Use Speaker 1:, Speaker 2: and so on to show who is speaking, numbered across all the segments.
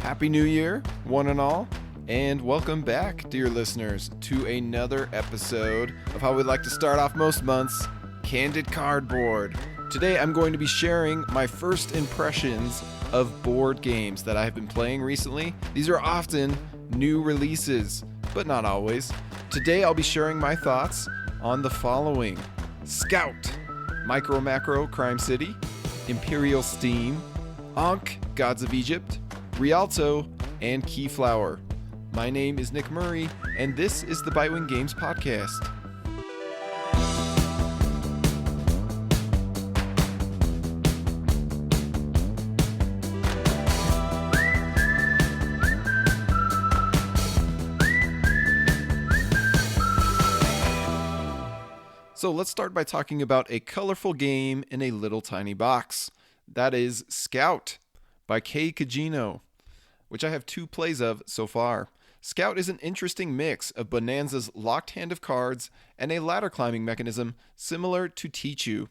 Speaker 1: Happy New Year, one and all, and welcome back, dear listeners, to another episode of how we like to start off most months, Candid Cardboard. Today I'm going to be sharing my first impressions of board games that I have been playing recently. These are often new releases, but not always. Today I'll be sharing my thoughts on the following: Scout, MicroMacro Crime City, Imperial Steam, Ankh, Gods of Egypt, Rialto, and Keyflower. My name is Nick Murray, and this is the Bitewing Games Podcast. So let's start by talking about a colorful game in a little tiny box. That is Scout by Kei Kajino, which I have 2 plays of so far. Scout is an interesting mix of Bonanza's locked hand of cards and a ladder climbing mechanism similar to Tichu.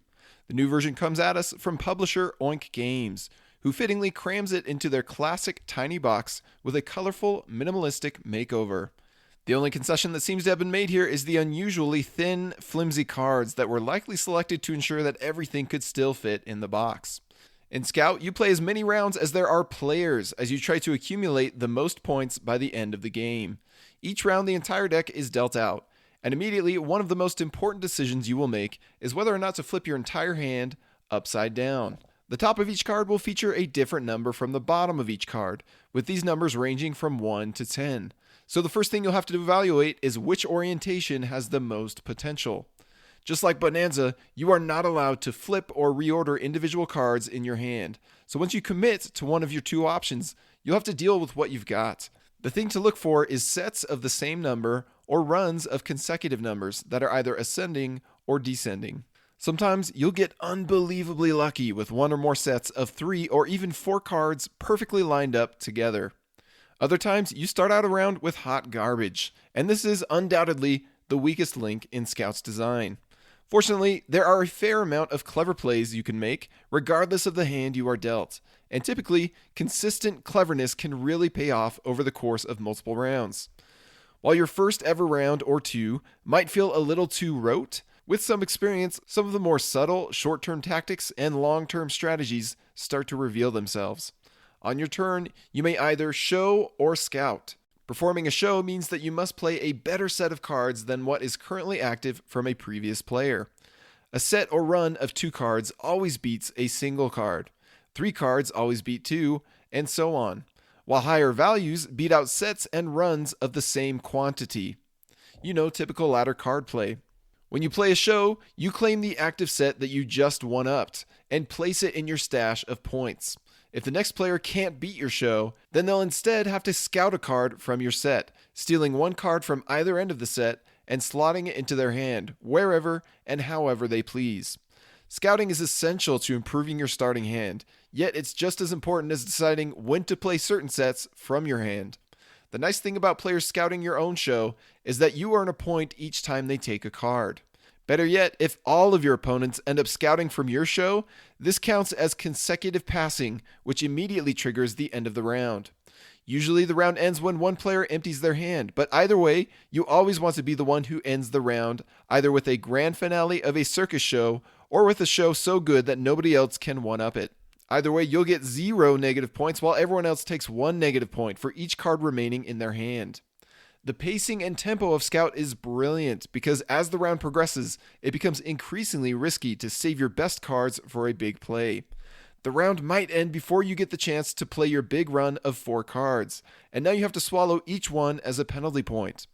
Speaker 1: The new version comes at us from publisher Oink Games, who fittingly crams it into their classic tiny box with a colorful, minimalistic makeover. The only concession that seems to have been made here is the unusually thin, flimsy cards that were likely selected to ensure that everything could still fit in the box. In Scout, you play as many rounds as there are players as you try to accumulate the most points by the end of the game. Each round, the entire deck is dealt out, and immediately one of the most important decisions you will make is whether or not to flip your entire hand upside down. The top of each card will feature a different number from the bottom of each card, with these numbers ranging from 1 to 10. So the first thing you'll have to evaluate is which orientation has the most potential. Just like Bonanza, you are not allowed to flip or reorder individual cards in your hand. So once you commit to one of your 2 options, you'll have to deal with what you've got. The thing to look for is sets of the same number or runs of consecutive numbers that are either ascending or descending. Sometimes you'll get unbelievably lucky with 1 or more sets of 3 or even 4 cards perfectly lined up together. Other times you start out a round with hot garbage, and this is undoubtedly the weakest link in Scout's design. Fortunately, there are a fair amount of clever plays you can make, regardless of the hand you are dealt, and typically, consistent cleverness can really pay off over the course of multiple rounds. While your first ever round or 2 might feel a little too rote, with some experience, some of the more subtle, short-term tactics and long-term strategies start to reveal themselves. On your turn, you may either show or scout. Performing a show means that you must play a better set of cards than what is currently active from a previous player. A set or run of 2 cards always beats a single card. 3 cards always beat 2, and so on, while higher values beat out sets and runs of the same quantity. Typical ladder card play. When you play a show, you claim the active set that you just one-upped and place it in your stash of points. If the next player can't beat your show, then they'll instead have to scout a card from your set, stealing 1 card from either end of the set and slotting it into their hand, wherever and however they please. Scouting is essential to improving your starting hand, yet it's just as important as deciding when to play certain sets from your hand. The nice thing about players scouting your own show is that you earn a point each time they take a card. Better yet, if all of your opponents end up scouting from your show, this counts as consecutive passing, which immediately triggers the end of the round. Usually the round ends when one player empties their hand, but either way, you always want to be the one who ends the round, either with a grand finale of a circus show, or with a show so good that nobody else can one-up it. Either way, you'll get 0 negative points, while everyone else takes 1 negative point for each card remaining in their hand. The pacing and tempo of Scout is brilliant because as the round progresses, it becomes increasingly risky to save your best cards for a big play. The round might end before you get the chance to play your big run of 4 cards, and now you have to swallow each one as a penalty point.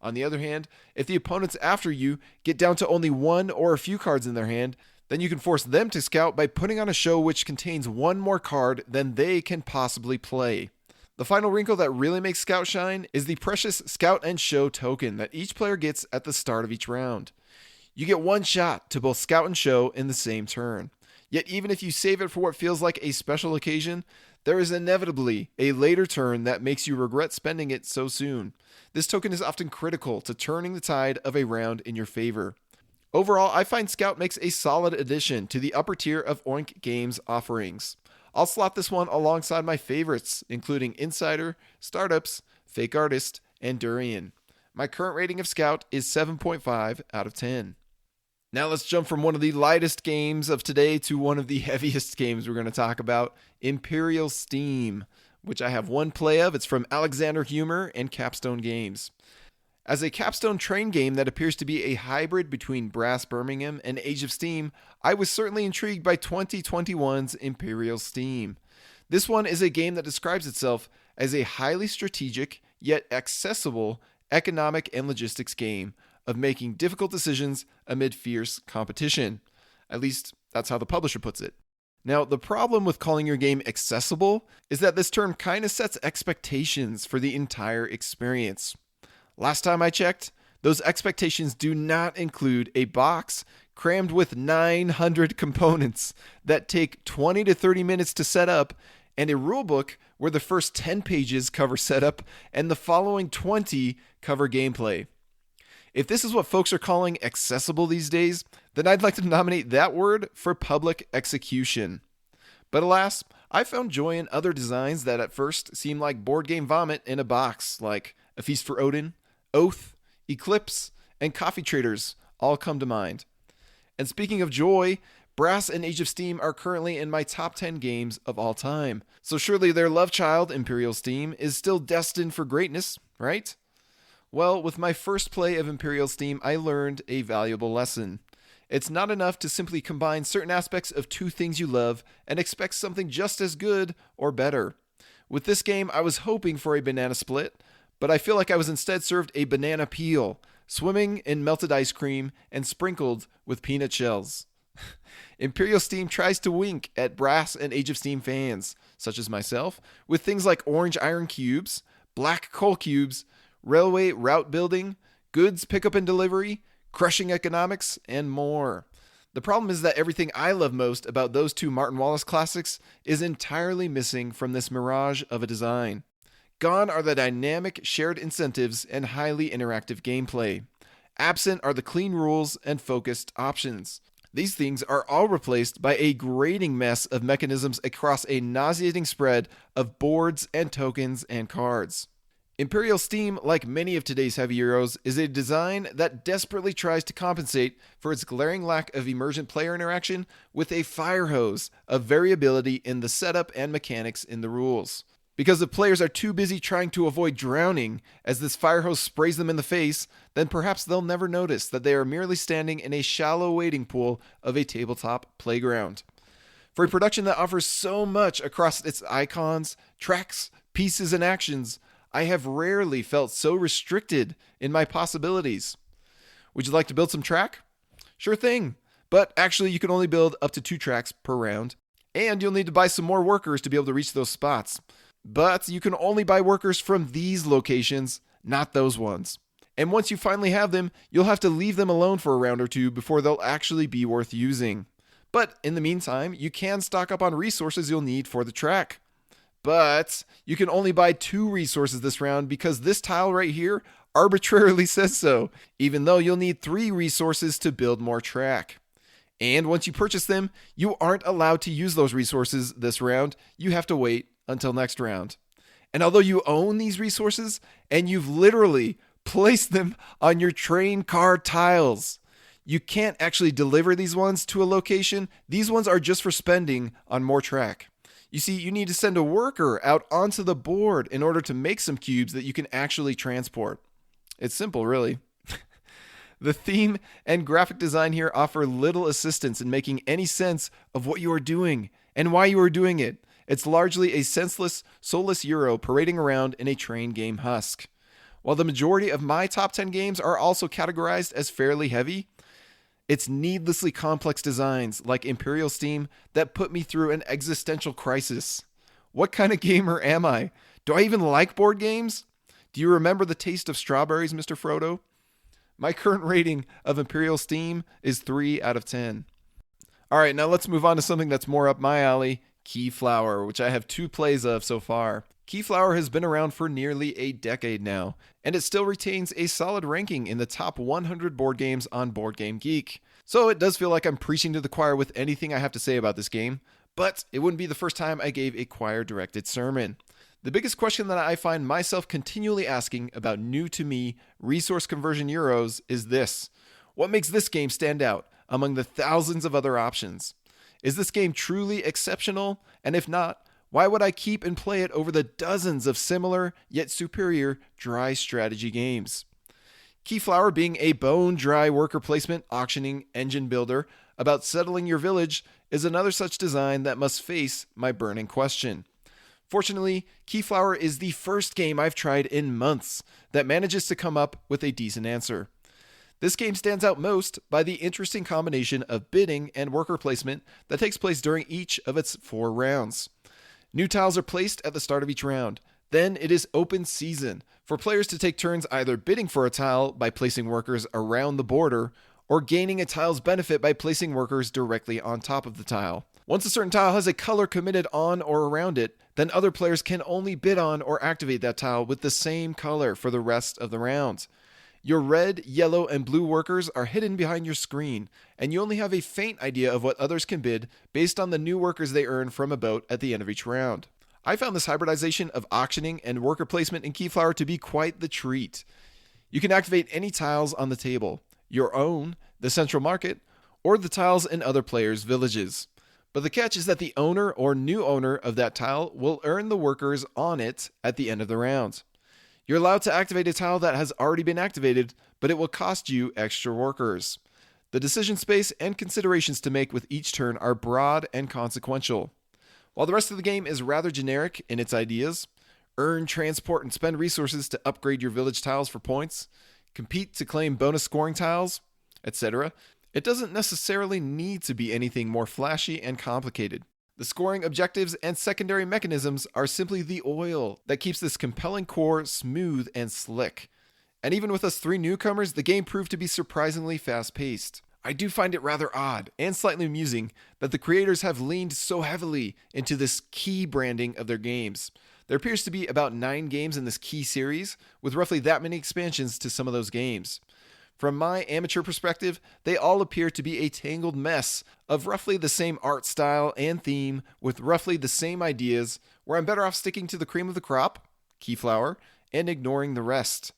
Speaker 1: On the other hand, if the opponents after you get down to only 1 or a few cards in their hand, then you can force them to scout by putting on a show which contains 1 more card than they can possibly play. The final wrinkle that really makes Scout shine is the precious Scout and Show token that each player gets at the start of each round. You get 1 shot to both Scout and Show in the same turn. Yet even if you save it for what feels like a special occasion, there is inevitably a later turn that makes you regret spending it so soon. This token is often critical to turning the tide of a round in your favor. Overall, I find Scout makes a solid addition to the upper tier of Oink Games offerings. I'll slot this one alongside my favorites, including Insider, Startups, Fake Artist, and Durian. My current rating of Scout is 7.5 out of 10. Now let's jump from one of the lightest games of today to one of the heaviest games we're going to talk about, Imperial Steam, which I have one play of. It's from Alexander Humor and Capstone Games. As a capstone train game that appears to be a hybrid between Brass Birmingham and Age of Steam, I was certainly intrigued by 2021's Imperial Steam. This one is a game that describes itself as a highly strategic, yet accessible, economic and logistics game of making difficult decisions amid fierce competition. At least, that's how the publisher puts it. Now, the problem with calling your game accessible is that this term kind of sets expectations for the entire experience. Last time I checked, those expectations do not include a box crammed with 900 components that take 20 to 30 minutes to set up, and a rulebook where the first 10 pages cover setup and the following 20 cover gameplay. If this is what folks are calling accessible these days, then I'd like to nominate that word for public execution. But alas, I found joy in other designs that at first seemed like board game vomit in a box, like A Feast for Odin, Oath, Eclipse, and Coffee Traders all come to mind. And speaking of joy, Brass and Age of Steam are currently in my top 10 games of all time. So surely their love child, Imperial Steam, is still destined for greatness, right? Well, with my first play of Imperial Steam, I learned a valuable lesson. It's not enough to simply combine certain aspects of two things you love and expect something just as good or better. With this game, I was hoping for a banana split, but I feel like I was instead served a banana peel, swimming in melted ice cream and sprinkled with peanut shells. Imperial Steam tries to wink at Brass and Age of Steam fans, such as myself, with things like orange iron cubes, black coal cubes, railway route building, goods pickup and delivery, crushing economics, and more. The problem is that everything I love most about those two Martin Wallace classics is entirely missing from this mirage of a design. Gone are the dynamic shared incentives and highly interactive gameplay. Absent are the clean rules and focused options. These things are all replaced by a grating mess of mechanisms across a nauseating spread of boards and tokens and cards. Imperial Steam, like many of today's heavy euros, is a design that desperately tries to compensate for its glaring lack of emergent player interaction with a fire hose of variability in the setup and mechanics in the rules. Because if players are too busy trying to avoid drowning as this fire hose sprays them in the face, then perhaps they'll never notice that they are merely standing in a shallow wading pool of a tabletop playground. For a production that offers so much across its icons, tracks, pieces, and actions, I have rarely felt so restricted in my possibilities. Would you like to build some track? Sure thing, but actually you can only build up to 2 tracks per round, and you'll need to buy some more workers to be able to reach those spots. But you can only buy workers from these locations, not those ones. And once you finally have them, you'll have to leave them alone for a round or two before they'll actually be worth using. But in the meantime, you can stock up on resources you'll need for the track. But you can only buy 2 resources this round because this tile right here arbitrarily says so, even though you'll need 3 resources to build more track. And once you purchase them, you aren't allowed to use those resources this round. You have to wait until next round. And although you own these resources and you've literally placed them on your train car tiles, you can't actually deliver these ones to a location. These ones are just for spending on more track. You see, you need to send a worker out onto the board in order to make some cubes that you can actually transport. It's simple, really. The theme and graphic design here offer little assistance in making any sense of what you are doing and why you are doing it. It's largely a senseless, soulless Euro parading around in a train game husk. While the majority of my top 10 games are also categorized as fairly heavy, it's needlessly complex designs like Imperial Steam that put me through an existential crisis. What kind of gamer am I? Do I even like board games? Do you remember the taste of strawberries, Mr. Frodo? My current rating of Imperial Steam is 3 out of 10. All right, now let's move on to something that's more up my alley, Keyflower, which I have 2 plays of so far. Keyflower has been around for nearly a decade now, and it still retains a solid ranking in the top 100 board games on Board Game Geek. So it does feel like I'm preaching to the choir with anything I have to say about this game, but it wouldn't be the first time I gave a choir-directed sermon. The biggest question that I find myself continually asking about new-to-me resource conversion Euros is this. What makes this game stand out among the thousands of other options? Is this game truly exceptional? And if not, why would I keep and play it over the dozens of similar yet superior dry strategy games? Keyflower being a bone-dry worker placement, auctioning, engine builder about settling your village is another such design that must face my burning question. Fortunately, Keyflower is the first game I've tried in months that manages to come up with a decent answer. This game stands out most by the interesting combination of bidding and worker placement that takes place during each of its 4 rounds. New tiles are placed at the start of each round. Then it is open season for players to take turns either bidding for a tile by placing workers around the border or gaining a tile's benefit by placing workers directly on top of the tile. Once a certain tile has a color committed on or around it, then other players can only bid on or activate that tile with the same color for the rest of the round. Your red, yellow, and blue workers are hidden behind your screen, and you only have a faint idea of what others can bid based on the new workers they earn from a boat at the end of each round. I found this hybridization of auctioning and worker placement in Keyflower to be quite the treat. You can activate any tiles on the table, your own, the central market, or the tiles in other players' villages. But the catch is that the owner or new owner of that tile will earn the workers on it at the end of the round. You're allowed to activate a tile that has already been activated, but it will cost you extra workers. The decision space and considerations to make with each turn are broad and consequential. While the rest of the game is rather generic in its ideas, earn, transport, and spend resources to upgrade your village tiles for points, compete to claim bonus scoring tiles, etc., it doesn't necessarily need to be anything more flashy and complicated. The scoring objectives and secondary mechanisms are simply the oil that keeps this compelling core smooth and slick. And even with us 3 newcomers, the game proved to be surprisingly fast-paced. I do find it rather odd and slightly amusing that the creators have leaned so heavily into this key branding of their games. There appears to be about 9 games in this key series, with roughly that many expansions to some of those games. From my amateur perspective, they all appear to be a tangled mess of roughly the same art style and theme with roughly the same ideas, where I'm better off sticking to the cream of the crop, Keyflower, and ignoring the rest.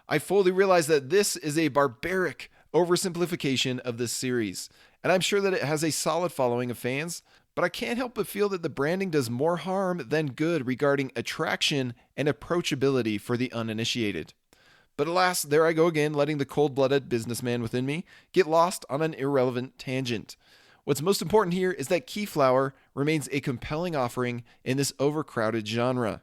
Speaker 1: I fully realize that this is a barbaric oversimplification of this series, and I'm sure that it has a solid following of fans, but I can't help but feel that the branding does more harm than good regarding attraction and approachability for the uninitiated. But alas, there I go again, letting the cold-blooded businessman within me get lost on an irrelevant tangent. What's most important here is that Keyflower remains a compelling offering in this overcrowded genre.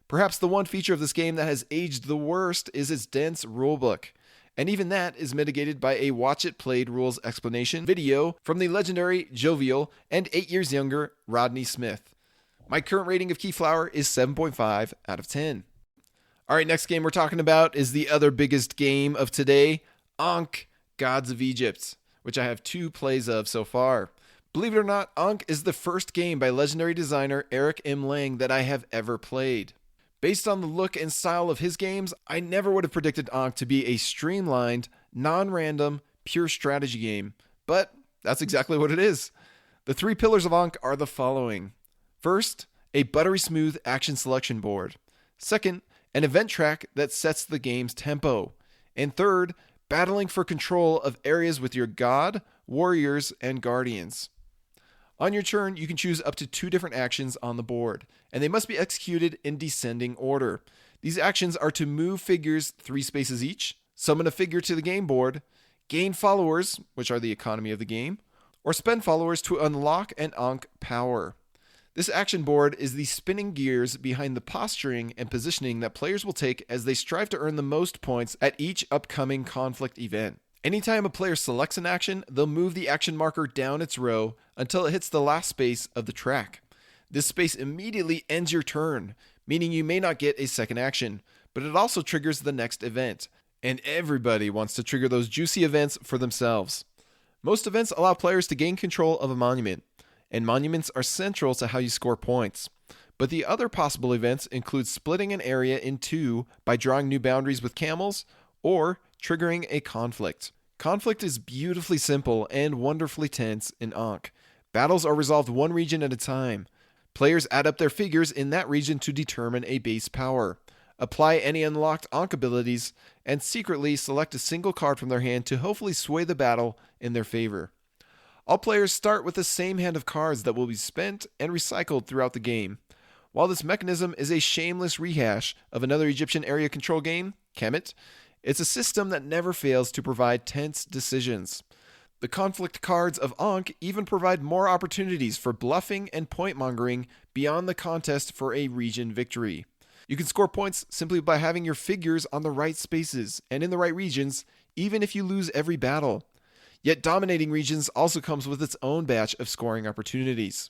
Speaker 1: Perhaps the one feature of this game that has aged the worst is its dense rulebook, and even that is mitigated by a Watch It Played rules explanation video from the legendary, jovial, and 8 years younger Rodney Smith. My current rating of Keyflower is 7.5 out of 10. All right, next game we're talking about is the other biggest game of today, Ankh, Gods of Egypt, which I have 2 plays of so far. Believe it or not, Ankh is the first game by legendary designer Eric M. Lang that I have ever played. Based on the look and style of his games, I never would have predicted Ankh to be a streamlined, non-random, pure strategy game, but that's exactly what it is. The 3 pillars of Ankh are the following. First, a buttery smooth action selection board. Second, an event track that sets the game's tempo. And third, battling for control of areas with your god, warriors, and guardians. On your turn, you can choose up to 2 different actions on the board, and they must be executed in descending order. These actions are to move figures 3 spaces each, summon a figure to the game board, gain followers, which are the economy of the game, or spend followers to unlock an Ankh power. This action board is the spinning gears behind the posturing and positioning that players will take as they strive to earn the most points at each upcoming conflict event. Anytime a player selects an action, they'll move the action marker down its row until it hits the last space of the track. This space immediately ends your turn, meaning you may not get a second action, but it also triggers the next event, and everybody wants to trigger those juicy events for themselves. Most events allow players to gain control of a monument, and monuments are central to how you score points. But the other possible events include splitting an area in 2 by drawing new boundaries with camels, or triggering a conflict. Conflict is beautifully simple and wonderfully tense in Ankh, Battles are resolved one region at a time. Players add up their figures in that region to determine a base power, apply any unlocked Ankh abilities, and secretly select a single card from their hand to hopefully sway the battle in their favor. All players start with the same hand of cards that will be spent and recycled throughout the game. While this mechanism is a shameless rehash of another Egyptian area control game, Kemet, it's a system that never fails to provide tense decisions. The conflict cards of Ankh even provide more opportunities for bluffing and point-mongering beyond the contest for a region victory. You can score points simply by having your figures on the right spaces and in the right regions, even if you lose every battle. Yet dominating regions also comes with its own batch of scoring opportunities.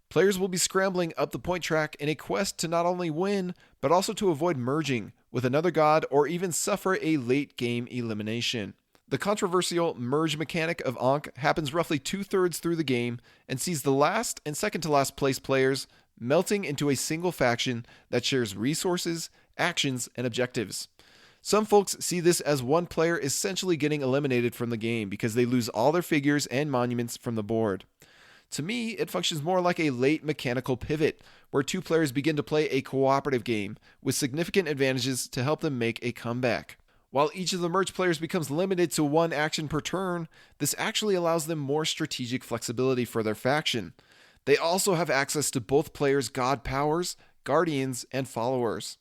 Speaker 1: Players will be scrambling up the point track in a quest to not only win, but also to avoid merging with another god or even suffer a late-game elimination. The controversial merge mechanic of Ankh happens roughly 2/3 through the game and sees the last and second to last place players melting into a single faction that shares resources, actions, and objectives. Some folks see this as one player essentially getting eliminated from the game because they lose all their figures and monuments from the board. To me, it functions more like a late mechanical pivot, where two players begin to play a cooperative game with significant advantages to help them make a comeback. While each of the merge players becomes limited to one action per turn, this actually allows them more strategic flexibility for their faction. They also have access to both players' god powers, guardians, and followers.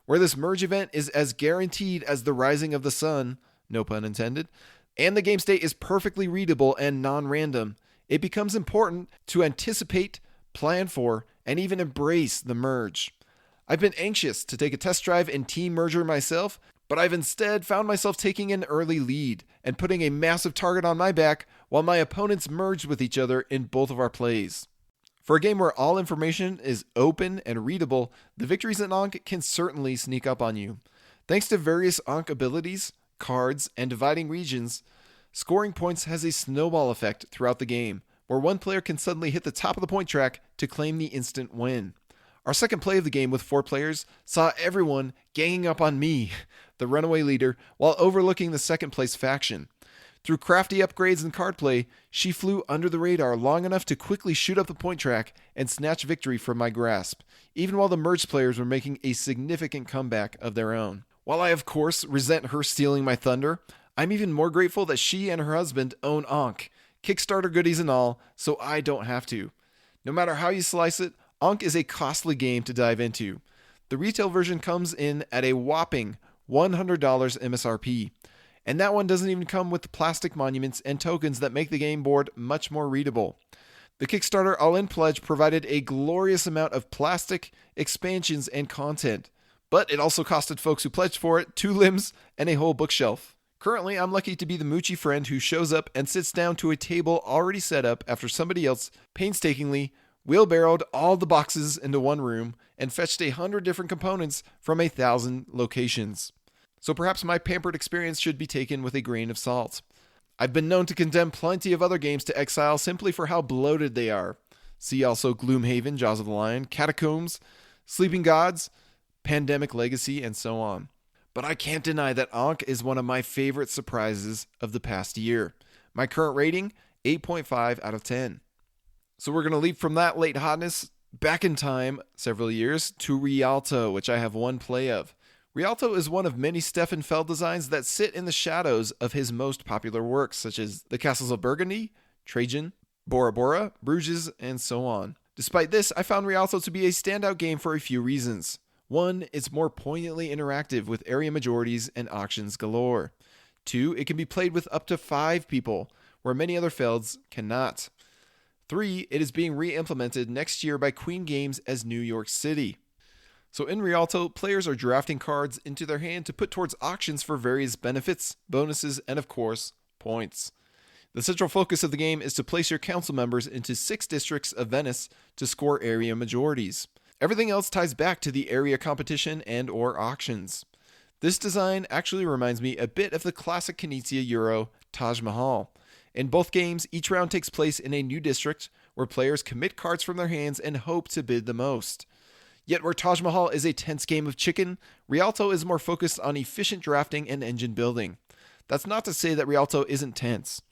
Speaker 1: Where this merge event is as guaranteed as the rising of the sun, no pun intended, and the game state is perfectly readable and non-random, it becomes important to anticipate, plan for, and even embrace the merge. I've been anxious to take a test drive in Team Merger myself, but I've instead found myself taking an early lead and putting a massive target on my back while my opponents merged with each other in both of our plays. For a game where all information is open and readable, the victories in Ankh can certainly sneak up on you. Thanks to various Ankh abilities, cards, and dividing regions, scoring points has a snowball effect throughout the game, where one player can suddenly hit the top of the point track to claim the instant win. Our second play of the game with 4 players saw everyone ganging up on me, the runaway leader, while overlooking the second place faction. Through crafty upgrades and card play, she flew under the radar long enough to quickly shoot up the point track and snatch victory from my grasp, even while the merged players were making a significant comeback of their own. While I of course resent her stealing my thunder, I'm even more grateful that she and her husband own Ankh, Kickstarter goodies and all, so I don't have to. No matter how you slice it, Ankh is a costly game to dive into. The retail version comes in at a whopping $100 MSRP, and that one doesn't even come with the plastic monuments and tokens that make the game board much more readable. The Kickstarter all-in pledge provided a glorious amount of plastic, expansions, and content, but it also costed folks who pledged for it 2 limbs and a whole bookshelf. Currently, I'm lucky to be the moochy friend who shows up and sits down to a table already set up after somebody else painstakingly wheelbarrowed all the boxes into one room and fetched 100 different components from 1,000 locations. So perhaps my pampered experience should be taken with a grain of salt. I've been known to condemn plenty of other games to exile simply for how bloated they are. See also Gloomhaven, Jaws of the Lion, Catacombs, Sleeping Gods, Pandemic Legacy, and so on. But I can't deny that Ankh is one of my favorite surprises of the past year. My current rating, 8.5 out of 10. So we're going to leap from that late hotness back in time several years to Rialto, which I have one play of. Rialto is one of many Stefan Feld designs that sit in the shadows of his most popular works, such as the Castles of Burgundy, Trajan, Bora Bora, Bruges, and so on. Despite this, I found Rialto to be a standout game for a few reasons. One, it's more poignantly interactive with area majorities and auctions galore. 2, it can be played with up to 5 people, where many other Felds cannot. 3, it is being re-implemented next year by Queen Games as New York City. So in Rialto, players are drafting cards into their hand to put towards auctions for various benefits, bonuses, and of course, points. The central focus of the game is to place your council members into 6 districts of Venice to score area majorities. Everything else ties back to the area competition and or auctions. This design actually reminds me a bit of the classic Knizia Euro Taj Mahal. In both games, each round takes place in a new district where players commit cards from their hands and hope to bid the most. Yet where Taj Mahal is a tense game of chicken, Rialto is more focused on efficient drafting and engine building. That's not to say that Rialto isn't tense.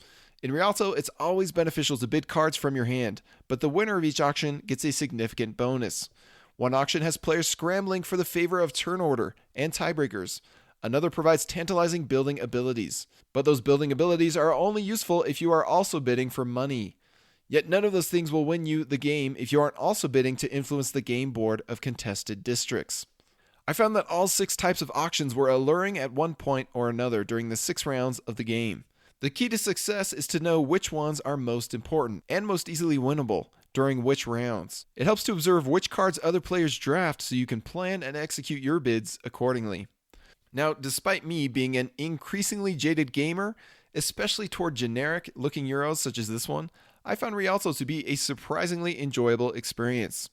Speaker 1: In Rialto, it's always beneficial to bid cards from your hand, but the winner of each auction gets a significant bonus. One auction has players scrambling for the favor of turn order and tiebreakers. Another provides tantalizing building abilities, but those building abilities are only useful if you are also bidding for money. Yet none of those things will win you the game if you aren't also bidding to influence the game board of contested districts. I found that all 6 types of auctions were alluring at one point or another during the 6 rounds of the game. The key to success is to know which ones are most important and most easily winnable during which rounds. It helps to observe which cards other players draft so you can plan and execute your bids accordingly. Now, despite me being an increasingly jaded gamer, especially toward generic-looking Euros such as this one, I found Rialto to be a surprisingly enjoyable experience.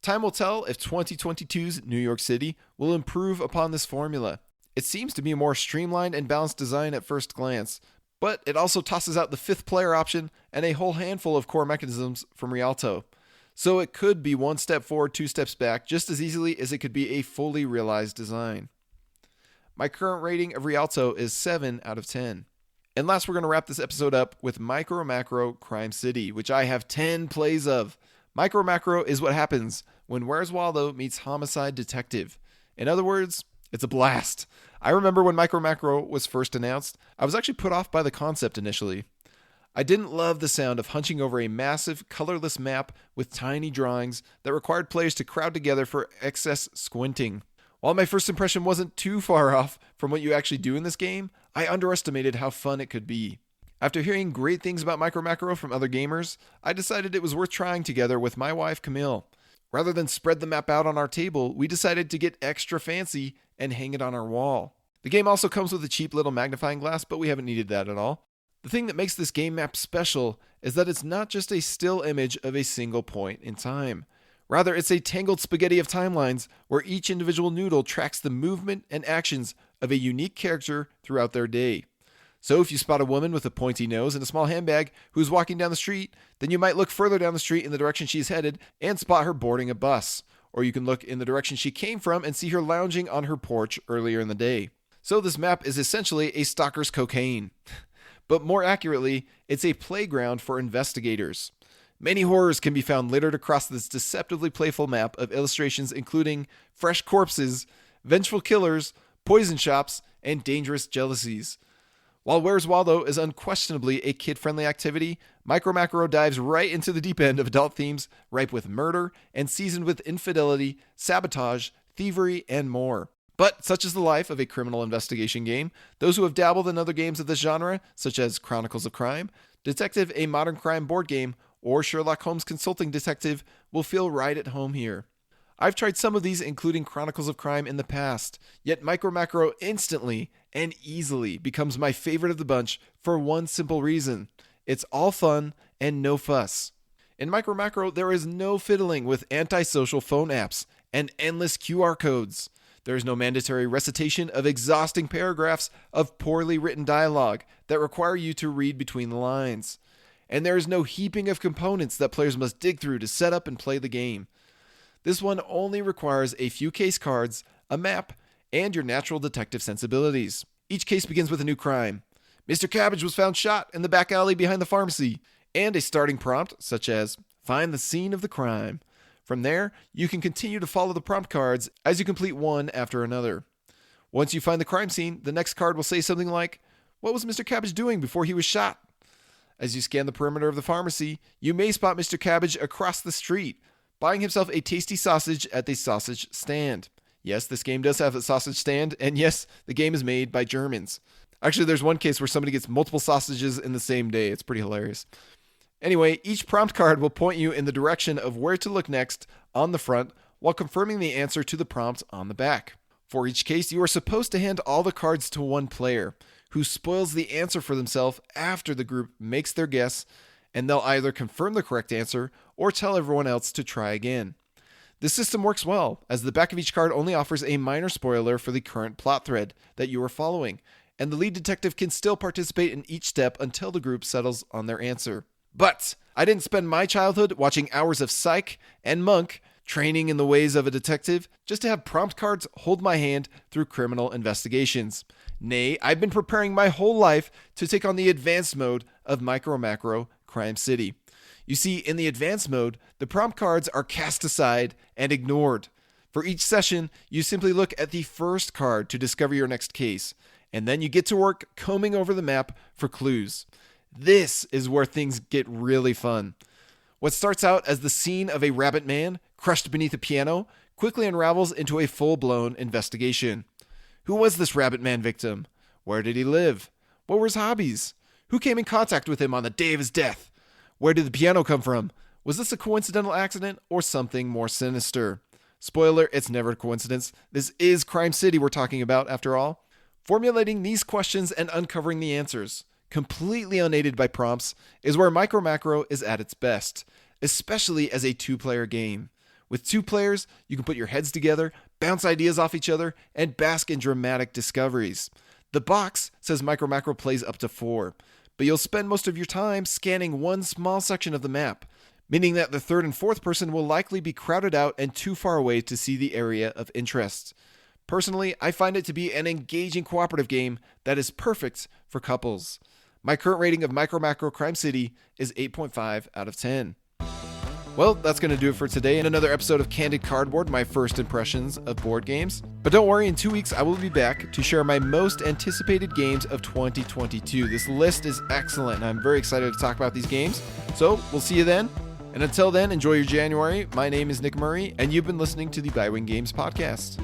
Speaker 1: Time will tell if 2022's New York City will improve upon this formula. It seems to be a more streamlined and balanced design at first glance, but it also tosses out the 5th player option and a whole handful of core mechanisms from Rialto. So it could be 1 step forward, 2 steps back, just as easily as it could be a fully realized design. My current rating of Rialto is 7 out of 10. And last, we're going to wrap this episode up with MicroMacro Crime City, which I have 10 plays of. MicroMacro is what happens when Where's Waldo meets Homicide Detective. In other words, it's a blast. I remember when MicroMacro was first announced, I was actually put off by the concept initially. I didn't love the sound of hunching over a massive, colorless map with tiny drawings that required players to crowd together for excess squinting. While my first impression wasn't too far off from what you actually do in this game, I underestimated how fun it could be. After hearing great things about MicroMacro from other gamers, I decided it was worth trying together with my wife Camille. Rather than spread the map out on our table, we decided to get extra fancy and hang it on our wall. The game also comes with a cheap little magnifying glass, but we haven't needed that at all. The thing that makes this game map special is that it's not just a still image of a single point in time. Rather, it's a tangled spaghetti of timelines where each individual noodle tracks the movement and actions of a unique character throughout their day. So if you spot a woman with a pointy nose and a small handbag who's walking down the street, then you might look further down the street in the direction she's headed and spot her boarding a bus. Or you can look in the direction she came from and see her lounging on her porch earlier in the day. So this map is essentially a stalker's cocaine. But more accurately, it's a playground for investigators. Many horrors can be found littered across this deceptively playful map of illustrations including fresh corpses, vengeful killers, poison shops, and dangerous jealousies. While Where's Waldo is unquestionably a kid-friendly activity, MicroMacro dives right into the deep end of adult themes ripe with murder and seasoned with infidelity, sabotage, thievery, and more. But such is the life of a criminal investigation game. Those who have dabbled in other games of this genre, such as Chronicles of Crime, Detective, a modern crime board game, or Sherlock Holmes Consulting Detective, will feel right at home here. I've tried some of these, including Chronicles of Crime, in the past, yet MicroMacro instantly and easily becomes my favorite of the bunch for one simple reason. It's all fun and no fuss. In MicroMacro, there is no fiddling with antisocial phone apps and endless QR codes. There is no mandatory recitation of exhausting paragraphs of poorly written dialogue that require you to read between the lines. And there is no heaping of components that players must dig through to set up and play the game. This one only requires a few case cards, a map, and your natural detective sensibilities. Each case begins with a new crime. Mr. Cabbage was found shot in the back alley behind the pharmacy, and a starting prompt such as, find the scene of the crime. From there, you can continue to follow the prompt cards as you complete one after another. Once you find the crime scene, the next card will say something like, what was Mr. Cabbage doing before he was shot? As you scan the perimeter of the pharmacy, you may spot Mr. Cabbage across the street, buying himself a tasty sausage at the sausage stand. Yes, this game does have a sausage stand, and yes, the game is made by Germans. Actually, there's one case where somebody gets multiple sausages in the same day. It's pretty hilarious. Anyway, each prompt card will point you in the direction of where to look next on the front while confirming the answer to the prompt on the back. For each case, you are supposed to hand all the cards to one player, who spoils the answer for themselves after the group makes their guess, and they'll either confirm the correct answer or tell everyone else to try again. This system works well, as the back of each card only offers a minor spoiler for the current plot thread that you are following, and the lead detective can still participate in each step until the group settles on their answer. But I didn't spend my childhood watching hours of Psych and Monk training in the ways of a detective just to have prompt cards hold my hand through criminal investigations. Nay, I've been preparing my whole life to take on the advanced mode of MicroMacro Crime City. You see, in the advanced mode, the prompt cards are cast aside and ignored. For each session, you simply look at the first card to discover your next case, and then you get to work combing over the map for clues. This is where things get really fun. What starts out as the scene of a rabbit man crushed beneath a piano quickly unravels into a full-blown investigation. Who was this rabbit man victim? Where did he live? What were his hobbies? Who came in contact with him on the day of his death? Where did the piano come from? Was this a coincidental accident or something more sinister? Spoiler, it's never a coincidence. This is Crime City we're talking about, after all. Formulating these questions and uncovering the answers, completely unaided by prompts, is where MicroMacro is at its best, especially as a two-player game. With 2 players, you can put your heads together, bounce ideas off each other, and bask in dramatic discoveries. The box says MicroMacro plays up to 4, but you'll spend most of your time scanning one small section of the map, meaning that the 3rd and 4th person will likely be crowded out and too far away to see the area of interest. Personally, I find it to be an engaging cooperative game that is perfect for couples. My current rating of MicroMacro Crime City is 8.5 out of 10. Well, that's going to do it for today in another episode of Candid Cardboard, my first impressions of board games. But don't worry, in 2 weeks I will be back to share my most anticipated games of 2022. This list is excellent, and I'm very excited to talk about these games. So, we'll see you then. And until then, enjoy your January. My name is Nick Murray, and you've been listening to the Bywing Games podcast.